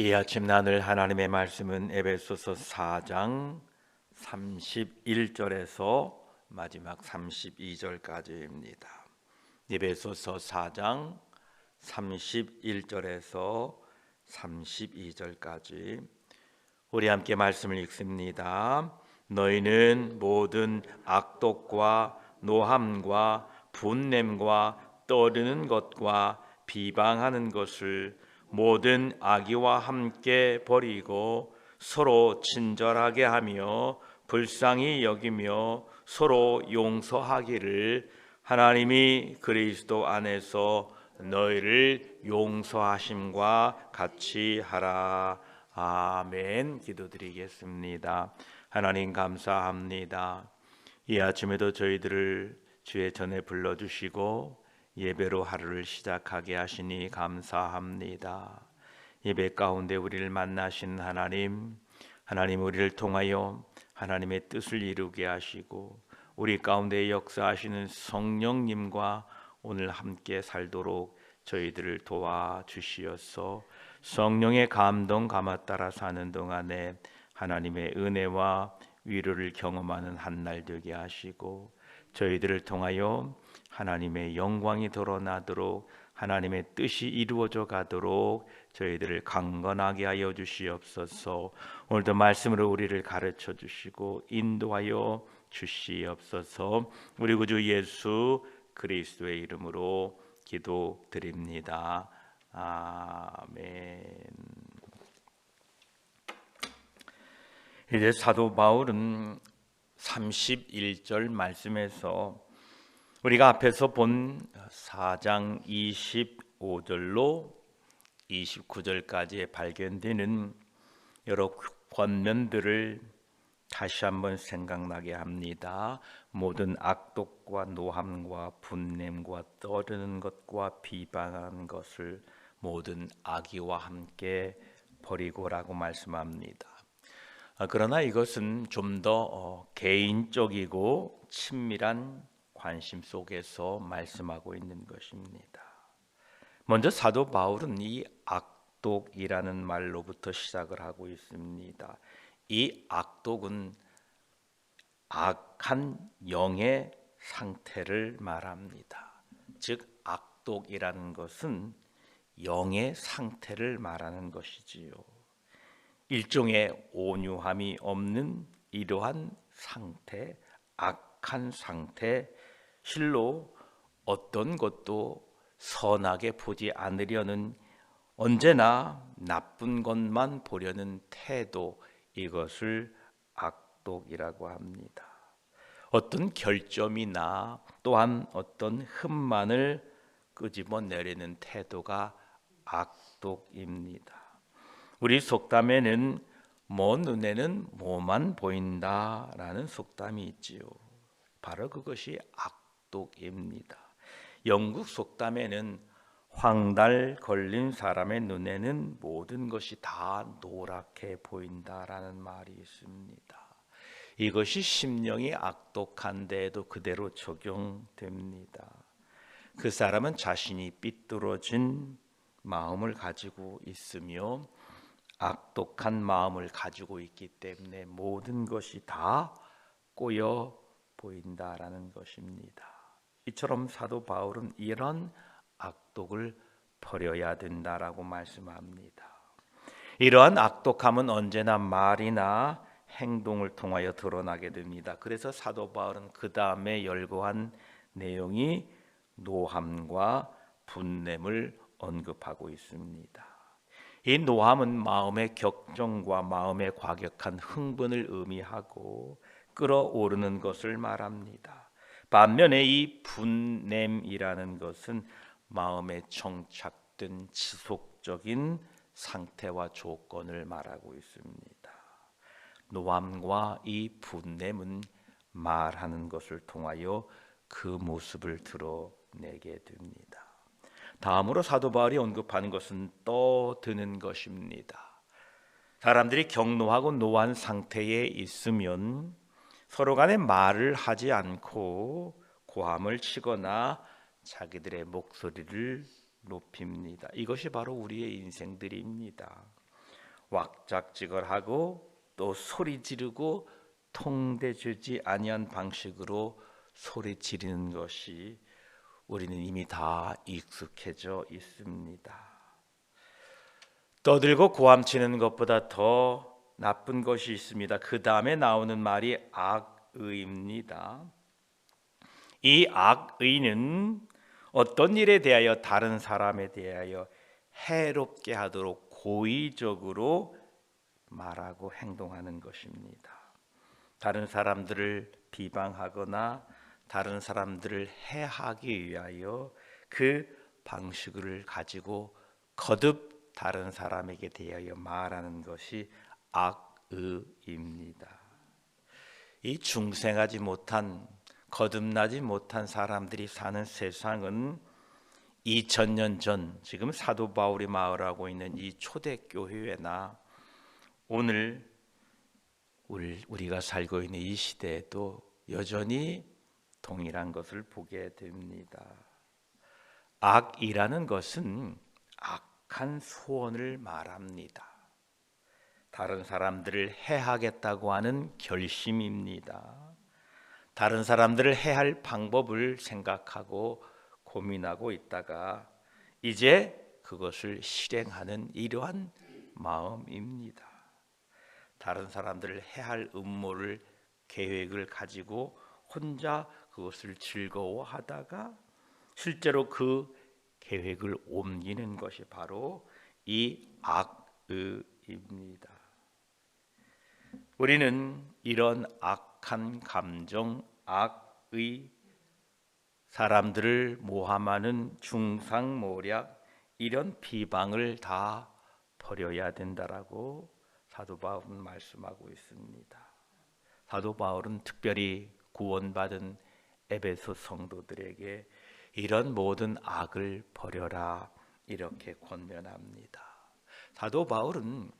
이 아침 나눌 하나님의 말씀은 에베소서 4장 31절에서 마지막 32절까지입니다. 에베소서 4장 31절에서 32절까지 우리 함께 말씀을 읽습니다. 너희는 모든 악독과 노함과 분냄과 떠드는 것과 비방하는 것을 모든 악의와 함께 버리고 서로 친절하게 하며 불쌍히 여기며 서로 용서하기를 하나님이 그리스도 안에서 너희를 용서하심과 같이 하라. 아멘. 기도드리겠습니다. 하나님 감사합니다. 이 아침에도 저희들을 주의 전에 불러주시고 예배로 하루를 시작하게 하시니 감사합니다. 예배 가운데 우리를 만나신 하나님 우리를 통하여 하나님의 뜻을 이루게 하시고 우리 가운데 역사하시는 성령님과 오늘 함께 살도록 저희들을 도와주시어서 성령의 감동 감화 따라 사는 동안에 하나님의 은혜와 위로를 경험하는 한 날 되게 하시고 저희들을 통하여 하나님의 영광이 드러나도록 하나님의 뜻이 이루어져 가도록 저희들을 강건하게 하여 주시옵소서. 오늘도 말씀으로 우리를 가르쳐 주시고 인도하여 주시옵소서. 우리 구주 예수 그리스도의 이름으로 기도드립니다. 아멘. 이제 사도 바울은 31절 말씀에서 우리가 앞에서 본 4장 25절로 29절까지에 발견되는 여러 권면들을 다시 한번 생각나게 합니다. 모든 악독과 노함과 분냄과 떠드는 것과 비방하는 것을 모든 악의와 함께 버리고라고 말씀합니다. 그러나 이것은 좀 더 개인적이고 친밀한 관심 속에서 말씀하고 있는 것입니다. 먼저 사도 바울은 이 악독이라는 말로부터 시작을 하고 있습니다. 이 악독은 악한 영의 상태를 말합니다. 즉 악독이라는 것은 영의 상태를 말하는 것이지요. 일종의 온유함이 없는 이러한 상태, 악한 상태, 실로 어떤 것도 선하게 보지 않으려는 언제나 나쁜 것만 보려는 태도, 이것을 악독이라고 합니다. 어떤 결점이나 또한 어떤 흠만을 끄집어내려는 태도가 악독입니다. 우리 속담에는 뭐 눈에는 뭐만 보인다라는 속담이 있지요. 바로 그것이 악독입니다. 영국 속담에는 황달 걸린 사람의 눈에는 모든 것이 다 노랗게 보인다라는 말이 있습니다. 이것이 심령이 악독한 데에도 그대로 적용됩니다. 그 사람은 자신이 삐뚤어진 마음을 가지고 있으며 악독한 마음을 가지고 있기 때문에 모든 것이 다 꼬여 보인다라는 것입니다. 이처럼 사도 바울은 이런 악독을 버려야 된다라고 말씀합니다. 이러한 악독함은 언제나 말이나 행동을 통하여 드러나게 됩니다. 그래서 사도 바울은 그 다음에 열거한 내용이 노함과 분냄을 언급하고 있습니다. 이 노함은 마음의 격정과 마음의 과격한 흥분을 의미하고 끓어오르는 것을 말합니다. 반면에 이 분냄이라는 것은 마음에 정착된 지속적인 상태와 조건을 말하고 있습니다. 노함과 이 분냄은 말하는 것을 통하여 그 모습을 드러내게 됩니다. 다음으로 사도 바울이 언급하는 것은 떠드는 것입니다. 사람들이 격노하고 노한 상태에 있으면 서로 간에 말을 하지 않고 고함을 치거나 자기들의 목소리를 높입니다. 이것이 바로 우리의 인생들입니다. 왁작지껄하고 또 소리 지르고 통대주지 아니한 방식으로 소리 지르는 것이 우리는 이미 다 익숙해져 있습니다. 떠들고 고함치는 것보다 더 나쁜 것이 있습니다. 그 다음에 나오는 말이 악의입니다. 이 악의는 어떤 일에 대하여 다른 사람에 대하여 해롭게 하도록 고의적으로 말하고 행동하는 것입니다. 다른 사람들을 비방하거나 다른 사람들을 해하기 위하여 그 방식을 가지고 거듭 다른 사람에게 대하여 말하는 것이 악의입니다. 이 중생하지 못한, 거듭나지 못한 사람들이 사는 세상은 2000년 전 지금 사도 바울이 말하고 있는 이 초대교회나 오늘 우리가 살고 있는 이 시대에도 여전히 동일한 것을 보게 됩니다. 악이라는 것은 악한 소원을 말합니다. 다른 사람들을 해하겠다고 하는 결심입니다. 다른 사람들을 해할 방법을 생각하고 고민하고 있다가 이제 그것을 실행하는 이러한 마음입니다. 다른 사람들을 해할 음모를 계획을 가지고 혼자 그것을 즐거워하다가 실제로 그 계획을 옮기는 것이 바로 이 악의입니다. 우리는 이런 악한 감정, 악의, 사람들을 모함하는 중상모략, 이런 비방을 다 버려야 된다라고 사도 바울은 말씀하고 있습니다. 사도 바울은 특별히 구원받은 에베소 성도들에게 이런 모든 악을 버려라 이렇게 권면합니다. 사도 바울은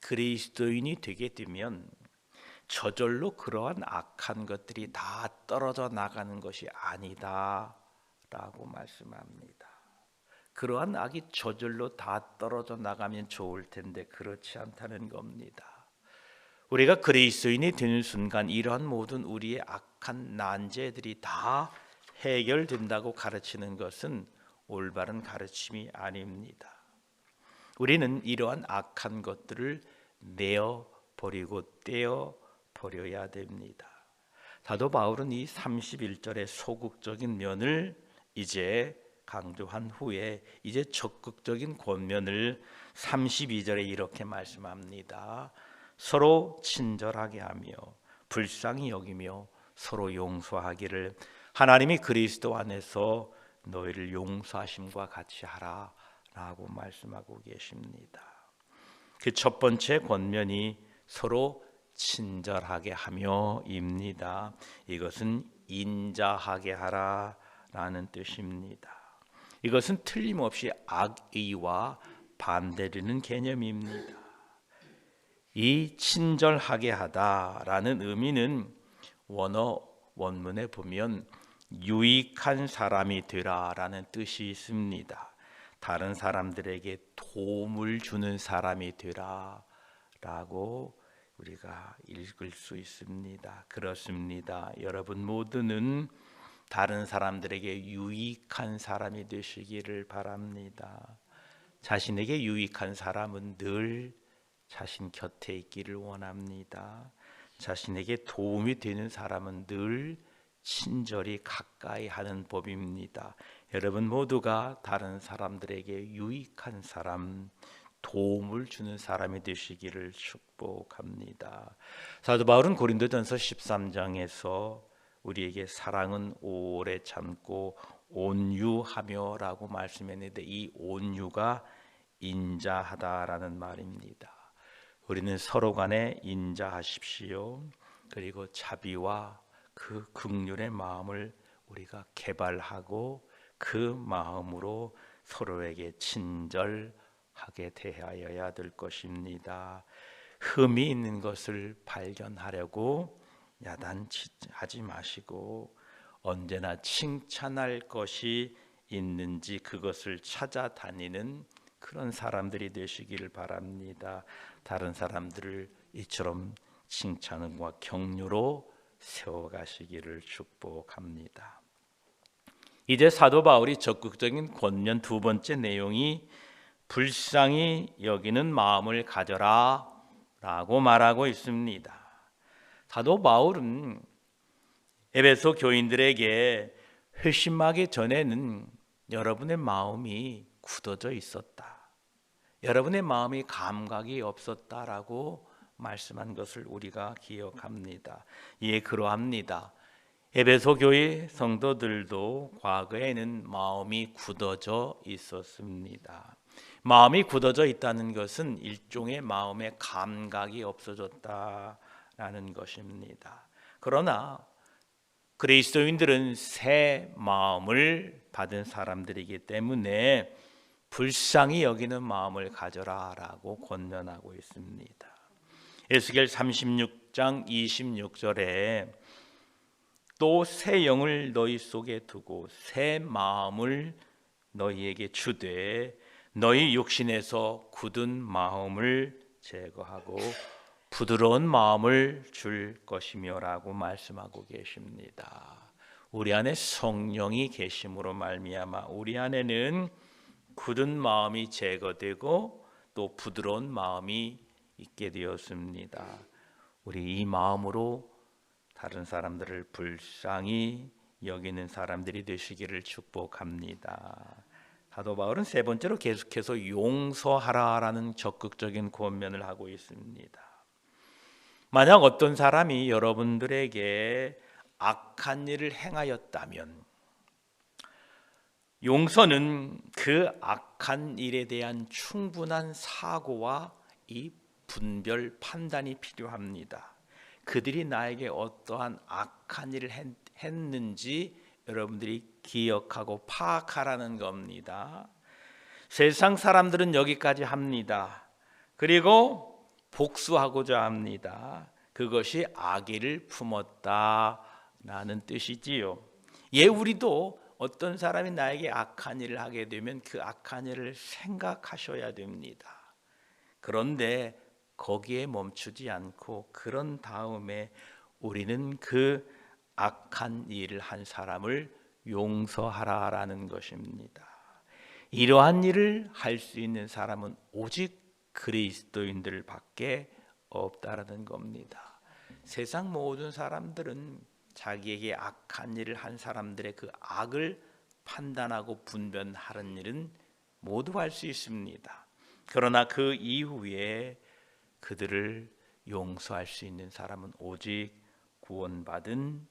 그리스도인이 되게 되면 저절로 그러한 악한 것들이 다 떨어져 나가는 것이 아니다 라고 말씀합니다. 그러한 악이 저절로 다 떨어져 나가면 좋을 텐데 그렇지 않다는 겁니다. 우리가 그리스도인이 되는 순간 이러한 모든 우리의 악한 난제들이 다 해결된다고 가르치는 것은 올바른 가르침이 아닙니다. 우리는 이러한 악한 것들을 내어버리고 떼어버려야 됩니다. 사도 바울은 이 31절의 소극적인 면을 이제 강조한 후에 이제 적극적인 권면을 32절에 이렇게 말씀합니다. 서로 친절하게 하며 불쌍히 여기며 서로 용서하기를 하나님이 그리스도 안에서 너희를 용서하심과 같이 하라 라고 말씀하고 계십니다. 그 첫 번째 권면이 서로 친절하게 하며 입니다. 이것은 인자하게 하라 라는 뜻입니다. 이것은 틀림없이 악의와 반대되는 개념입니다. 이 친절하게 하다라는 의미는 원문에 보면 유익한 사람이 되라라는 뜻이 있습니다. 다른 사람들에게 도움을 주는 사람이 되라라고 우리가 읽을 수 있습니다. 그렇습니다. 여러분 모두는 다른 사람들에게 유익한 사람이 되시기를 바랍니다. 자신에게 유익한 사람은 늘 자신 곁에 있기를 원합니다. 자신에게 도움이 되는 사람은 늘 친절히 가까이 하는 법입니다. 여러분 모두가 다른 사람들에게 유익한 사람, 도움을 주는 사람이 되시기를 축복합니다. 사도 바울은 고린도전서 13장에서 우리에게 사랑은 오래 참고 온유하며라고 말씀했는데 이 온유가 인자하다라는 말입니다. 우리는 서로 간에 인자하십시오. 그리고 자비와 그 긍휼의 마음을 우리가 개발하고 그 마음으로 서로에게 친절하게 대하여야 될 것입니다. 흠이 있는 것을 발견하려고 야단치지 마시고 언제나 칭찬할 것이 있는지 그것을 찾아다니는 그런 사람들이 되시기를 바랍니다. 다른 사람들을 이처럼 칭찬과 격려로 세워가시기를 축복합니다. 이제 사도 바울이 적극적인 권면 두 번째 내용이 불쌍히 여기는 마음을 가져라 라고 말하고 있습니다. 사도 바울은 에베소 교인들에게 회심하기 전에는 여러분의 마음이 굳어져 있었다, 여러분의 마음이 감각이 없었다라고 말씀한 것을 우리가 기억합니다. 예, 그러합니다. 에베소 교회 성도들도 과거에는 마음이 굳어져 있었습니다. 마음이 굳어져 있다는 것은 일종의 마음의 감각이 없어졌다라는 것입니다. 그러나 그리스도인들은 새 마음을 받은 사람들이기 때문에 불쌍히 여기는 마음을 가져라라고 권면하고 있습니다. 에스겔 36장 26절에 또 새 영을 너희 속에 두고 새 마음을 너희에게 주되 너희 육신에서 굳은 마음을 제거하고 부드러운 마음을 줄 것이며 라고 말씀하고 계십니다. 우리 안에 성령이 계심으로 말미암아 우리 안에는 굳은 마음이 제거되고 또 부드러운 마음이 있게 되었습니다. 우리 이 마음으로 다른 사람들을 불쌍히 여기는 사람들이 되시기를 축복합니다. 사도 바울은 세 번째로 계속해서 용서하라라는 적극적인 권면을 하고 있습니다. 만약 어떤 사람이 여러분들에게 악한 일을 행하였다면 용서는 그 악한 일에 대한 충분한 사고와 이 분별 판단이 필요합니다. 그들이 나에게 어떠한 악한 일을 했는지 여러분들이 기억하고 파악하라는 겁니다. 세상 사람들은 여기까지 합니다. 그리고 복수하고자 합니다. 그것이 악의를 품었다라는 뜻이지요. 예, 우리도 어떤 사람이 나에게 악한 일을 하게 되면 그 악한 일을 생각하셔야 됩니다. 그런데 거기에 멈추지 않고 그런 다음에 우리는 그 악한 일을 한 사람을 용서하라라는 것입니다. 이러한 일을 할 수 있는 사람은 오직 그리스도인들밖에 없다라는 겁니다. 세상 모든 사람들은 자기에게 악한 일을 한 사람들의 그 악을 판단하고 분별하는 일은 모두 할 수 있습니다. 그러나 그 이후에 그들을 용서할 수 있는 사람은 오직 구원받은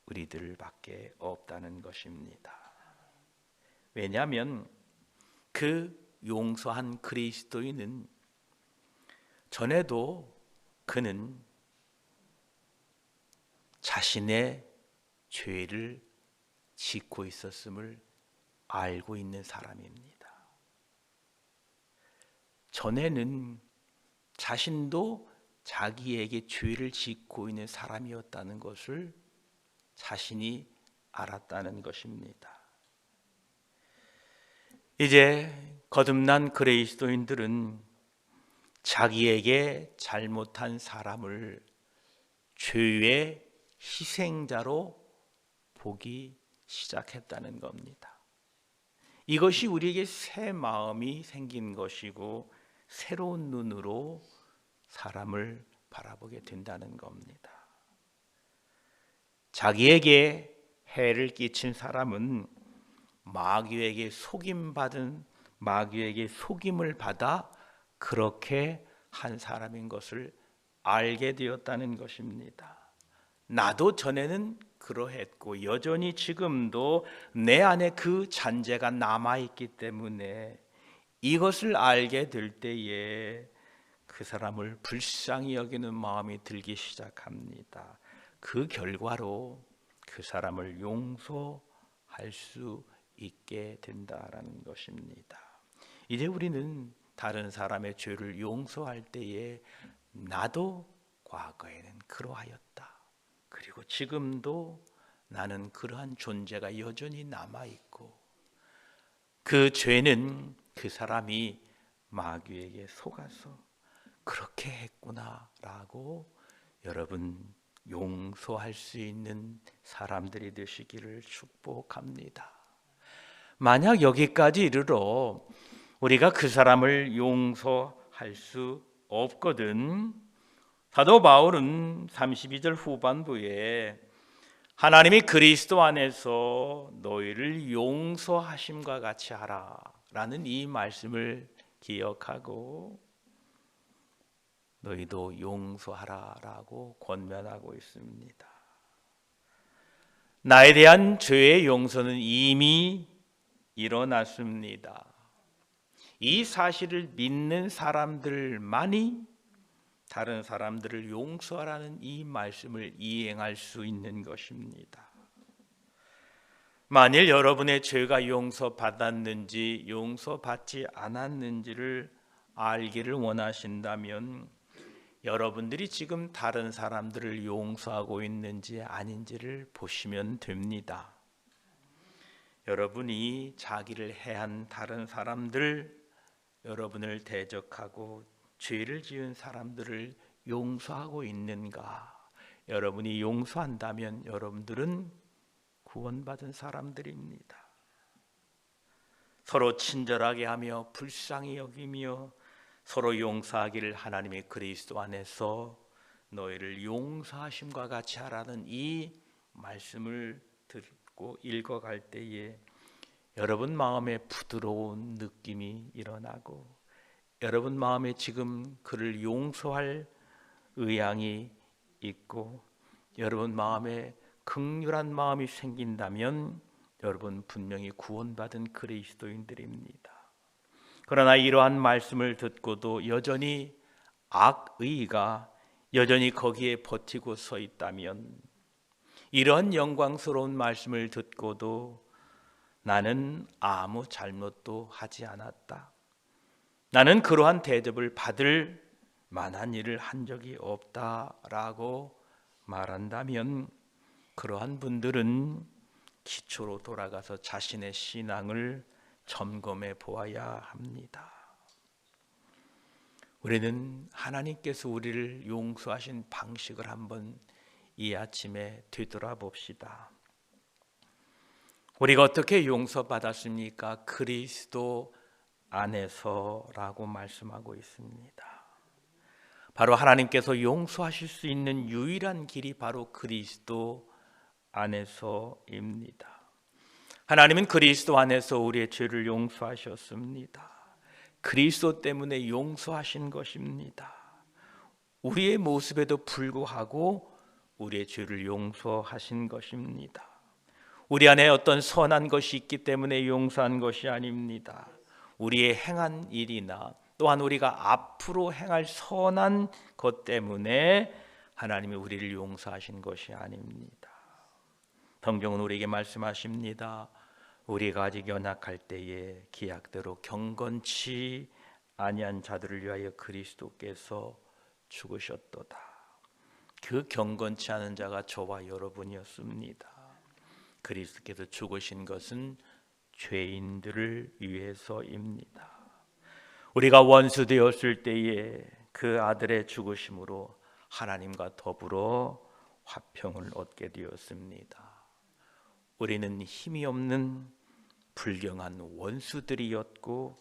우리들밖에 없다는 것입니다. 왜냐하면 그 용서한 그리스도인은 전에도 그는 자신의 죄를 짓고 있었음을 알고 있는 사람입니다. 전에는 자신도 자기에게 죄를 짓고 있는 사람이었다는 것을 자신이 알았다는 것입니다. 이제 거듭난 그리스도인들은 자기에게 잘못한 사람을 죄의 희생자로 보기 시작했다는 겁니다. 이것이 우리에게 새 마음이 생긴 것이고 새로운 눈으로 사람을 바라보게 된다는 겁니다. 자기에게 해를 끼친 사람은 마귀에게 마귀에게 속임을 받아 그렇게 한 사람인 것을 알게 되었다는 것입니다. 나도 전에는 그러했고 여전히 지금도 내 안에 그 잔재가 남아있기 때문에 이것을 알게 될 때에 그 사람을 불쌍히 여기는 마음이 들기 시작합니다. 그 결과로 그 사람을 용서할 수 있게 된다라는 것입니다. 이제 우리는 다른 사람의 죄를 용서할 때에 나도 과거에는 그러하였다. 그리고 지금도 나는 그러한 존재가 여전히 남아있고 그 죄는 그 사람이 마귀에게 속아서 그렇게 했구나라고 여러분 용서할 수 있는 사람들이 되시기를 축복합니다. 만약 여기까지 이르러 우리가 그 사람을 용서할 수 없거든, 사도 바울은 32절 후반부에 하나님이 그리스도 안에서 너희를 용서하심과 같이 하라 라는 이 말씀을 기억하고 너희도 용서하라 라고 권면하고 있습니다. 나에 대한 죄의 용서는 이미 일어났습니다. 이 사실을 믿는 사람들만이 다른 사람들을 용서하라는 이 말씀을 이행할 수 있는 것입니다. 만일 여러분의 죄가 용서받았는지 용서받지 않았는지를 알기를 원하신다면 여러분들이 지금 다른 사람들을 용서하고 있는지 아닌지를 보시면 됩니다. 여러분이 자기를 해한 다른 사람들, 여러분을 대적하고 죄를 지은 사람들을 용서하고 있는가? 여러분이 용서한다면 여러분들은 구원받은 사람들입니다. 서로 친절하게 하며 불쌍히 여기며 서로 용서하기를 하나님의 그리스도 안에서 너희를 용서하심과 같이 하라는 이 말씀을 듣고 읽어갈 때에 여러분 마음에 부드러운 느낌이 일어나고 여러분 마음에 지금 그를 용서할 의향이 있고 여러분 마음에 긍휼한 마음이 생긴다면 여러분 분명히 구원받은 그리스도인들입니다. 그러나 이러한 말씀을 듣고도 여전히 악의가 여전히 거기에 버티고 서 있다면, 이러한 영광스러운 말씀을 듣고도 나는 아무 잘못도 하지 않았다, 나는 그러한 대접을 받을 만한 일을 한 적이 없다라고 말한다면 그러한 분들은 기초로 돌아가서 자신의 신앙을 점검해 보아야 합니다. 우리는 하나님께서 우리를 용서하신 방식을 한번 이 아침에 되돌아봅시다. 우리가 어떻게 용서받았습니까? 그리스도 안에서라고 말씀하고 있습니다. 바로 하나님께서 용서하실 수 있는 유일한 길이 바로 그리스도 안에서입니다. 하나님은 그리스도 안에서 우리의 죄를 용서하셨습니다. 그리스도 때문에 용서하신 것입니다. 우리의 모습에도 불구하고 우리의 죄를 용서하신 것입니다. 우리 안에 어떤 선한 것이 있기 때문에 용서한 것이 아닙니다. 우리의 행한 일이나 또한 우리가 앞으로 행할 선한 것 때문에 하나님이 우리를 용서하신 것이 아닙니다. 성경은 우리에게 말씀하십니다. 우리가 아직 연약할 때에 기약대로 경건치 아니한 자들을 위하여 그리스도께서 죽으셨도다. 그 경건치 않은 자가 저와 여러분이었습니다. 그리스도께서 죽으신 것은 죄인들을 위해서입니다. 우리가 원수 되었을 때에 그 아들의 죽으심으로 하나님과 더불어 화평을 얻게 되었습니다. 우리는 힘이 없는 불경한 원수들이었고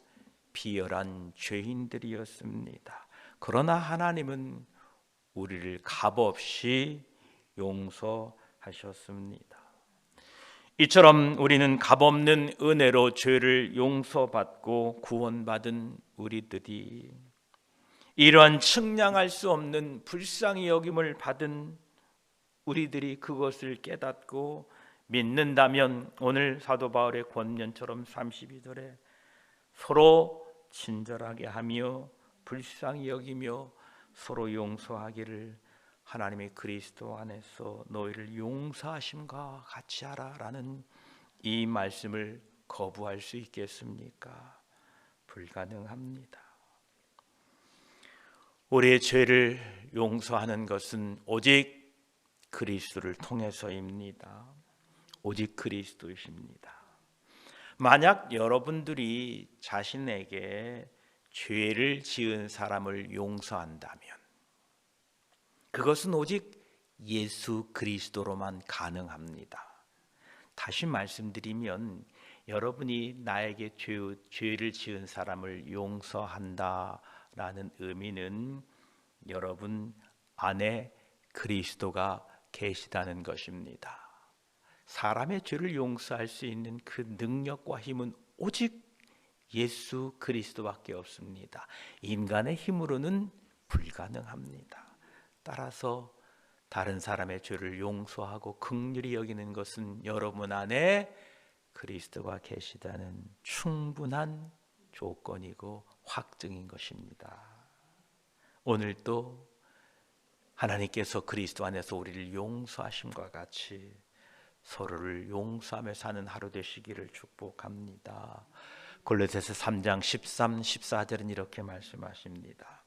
비열한 죄인들이었습니다. 그러나 하나님은 우리를 값없이 용서하셨습니다. 이처럼 우리는 값없는 은혜로 죄를 용서받고 구원받은 우리들이 이러한 측량할 수 없는 불쌍히 여김을 받은 우리들이 그것을 깨닫고 믿는다면 오늘 사도 바울의 권면처럼 32절에 서로 친절하게 하며 불쌍히 여기며 서로 용서하기를 하나님의 그리스도 안에서 너희를 용서하심과 같이 하라라는 이 말씀을 거부할 수 있겠습니까? 불가능합니다. 우리의 죄를 용서하는 것은 오직 그리스도를 통해서입니다. 오직 그리스도이십니다. 만약 여러분들이 자신에게 죄를 지은 사람을 용서한다면 그것은 오직 예수 그리스도로만 가능합니다. 다시 말씀드리면 여러분이 나에게 죄를 지은 사람을 용서한다라는 의미는 여러분 안에 그리스도가 계시다는 것입니다. 사람의 죄를 용서할 수 있는 그 능력과 힘은 오직 예수 그리스도밖에 없습니다. 인간의 힘으로는 불가능합니다. 따라서 다른 사람의 죄를 용서하고 긍휼히 여기는 것은 여러분 안에 그리스도가 계시다는 충분한 조건이고 확증인 것입니다. 오늘도 하나님께서 그리스도 안에서 우리를 용서하심과 같이 서로를 용서하며 사는 하루 되시기를 축복합니다. 골로새서 3장 13, 14절은 이렇게 말씀하십니다.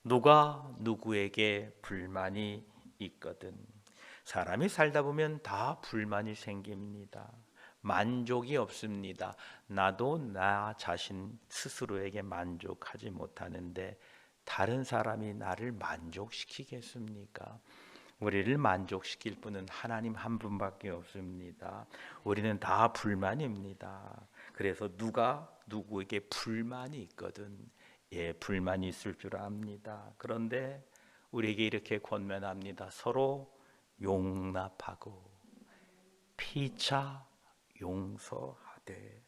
누가 누구에게 불만이 있거든 사람이 살다 보면 다 불만이 생깁니다. 만족이 없습니다. 나도 나 자신 스스로에게 만족하지 못하는데 다른 사람이 나를 만족시키겠습니까? 우리를 만족시킬 분은 하나님 한 분밖에 없습니다. 우리는 다 불만입니다. 그래서 누가 누구에게 불만이 있거든 불만이 있을 줄 압니다. 그런데 우리에게 이렇게 권면합니다. 서로 용납하고 피차 용서하되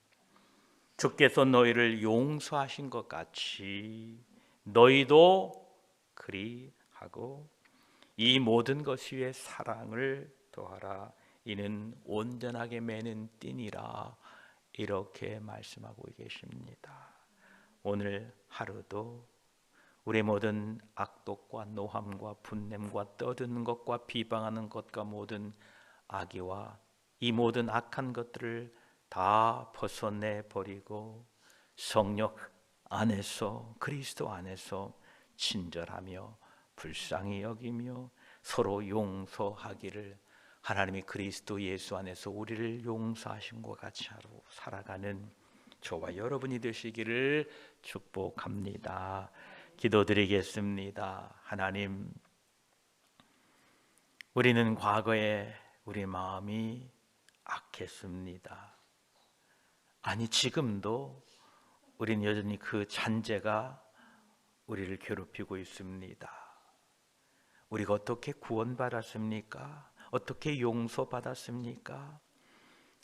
주께서 너희를 용서하신 것 같이 너희도 그리하고 이 모든 것 위에 사랑을 더하라. 이는 온전하게 매는 띠니라. 이렇게 말씀하고 계십니다. 오늘 하루도 우리 모든 악독과 노함과 분냄과 떠드는 것과 비방하는 것과 모든 악의와 이 모든 악한 것들을 다 벗어내 버리고 성령 안에서 그리스도 안에서 친절하며 불쌍히 여기며 서로 용서하기를 하나님이 그리스도 예수 안에서 우리를 용서하심과 같이 하루 살아가는 저와 여러분이 되시기를 축복합니다. 기도드리겠습니다. 하나님, 우리는 과거에 우리 마음이 악했습니다. 아니 지금도 우리는 여전히 그 잔재가 우리를 괴롭히고 있습니다. 우리가 어떻게 구원받았습니까? 어떻게 용서받았습니까?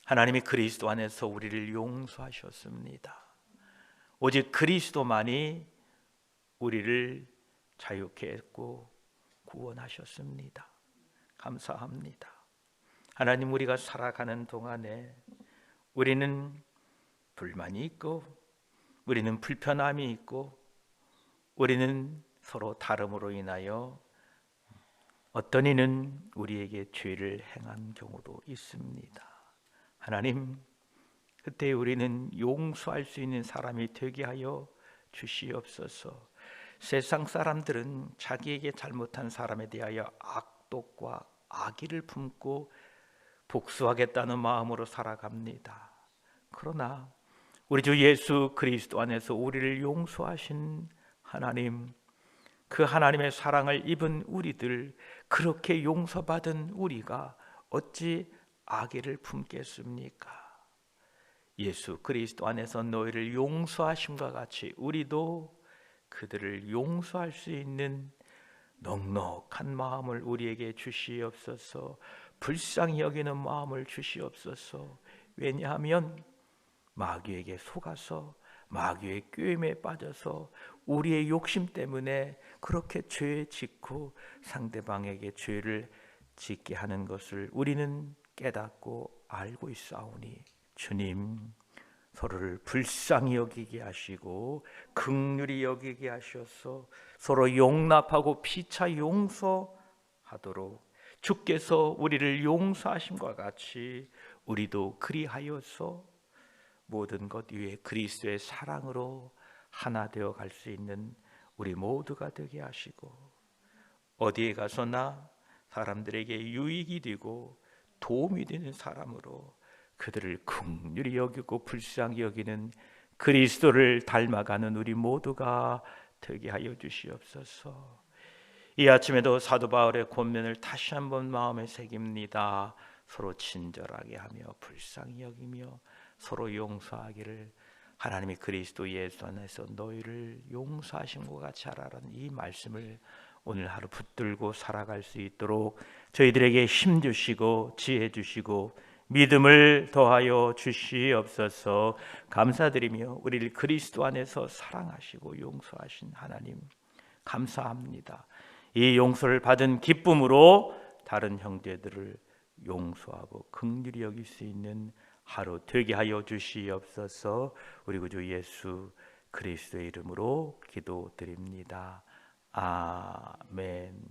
하나님이 그리스도 안에서 우리를 용서하셨습니다. 오직 그리스도만이 우리를 자유케 했고 구원하셨습니다. 감사합니다. 하나님, 우리가 살아가는 동안에 우리는 불만이 있고 우리는 불편함이 있고 우리는 서로 다름으로 인하여 어떤 이는 우리에게 죄를 행한 경우도 있습니다. 하나님, 그때 우리는 용서할 수 있는 사람이 되게 하여 주시옵소서. 세상 사람들은 자기에게 잘못한 사람에 대하여 악독과 악의를 품고 복수하겠다는 마음으로 살아갑니다. 그러나 우리 주 예수 그리스도 안에서 우리를 용서하신 하나님, 그 하나님의 사랑을 입은 우리들, 그렇게 용서받은 우리가 어찌 악의를 품겠습니까? 예수 그리스도 안에서 너희를 용서하심과 같이 우리도 그들을 용서할 수 있는 넉넉한 마음을 우리에게 주시옵소서. 불쌍히 여기는 마음을 주시옵소서. 왜냐하면 마귀에게 속아서 마귀의 꾀임에 빠져서 우리의 욕심 때문에 그렇게 죄 짓고 상대방에게 죄를 짓게 하는 것을 우리는 깨닫고 알고 있사오니 주님, 서로를 불쌍히 여기게 하시고 긍휼히 여기게 하셔서 서로 용납하고 피차 용서하도록 주께서 우리를 용서하심과 같이 우리도 그리하여서 모든 것 위에 그리스도의 사랑으로 하나 되어 갈 수 있는 우리 모두가 되게 하시고 어디에 가서나 사람들에게 유익이 되고 도움이 되는 사람으로 그들을 긍휼히 여기고 불쌍히 여기는 그리스도를 닮아가는 우리 모두가 되게 하여 주시옵소서. 이 아침에도 사도 바울의 권면을 다시 한번 마음에 새깁니다. 서로 친절하게 하며 불쌍히 여기며 서로 용서하기를, 하나님이 그리스도 예수 안에서 너희를 용서하신 것 같이 하라는 이 말씀을 오늘 하루 붙들고 살아갈 수 있도록 저희들에게 힘 주시고 지혜 주시고 믿음을 더하여 주시옵소서. 감사드리며 우리를 그리스도 안에서 사랑하시고 용서하신 하나님 감사합니다. 이 용서를 받은 기쁨으로 다른 형제들을 용서하고 긍휼히 여길 수 있는 하루 되게 하여 주시옵소서. 우리 구주 예수 그리스도의 이름으로 기도드립니다. 아멘.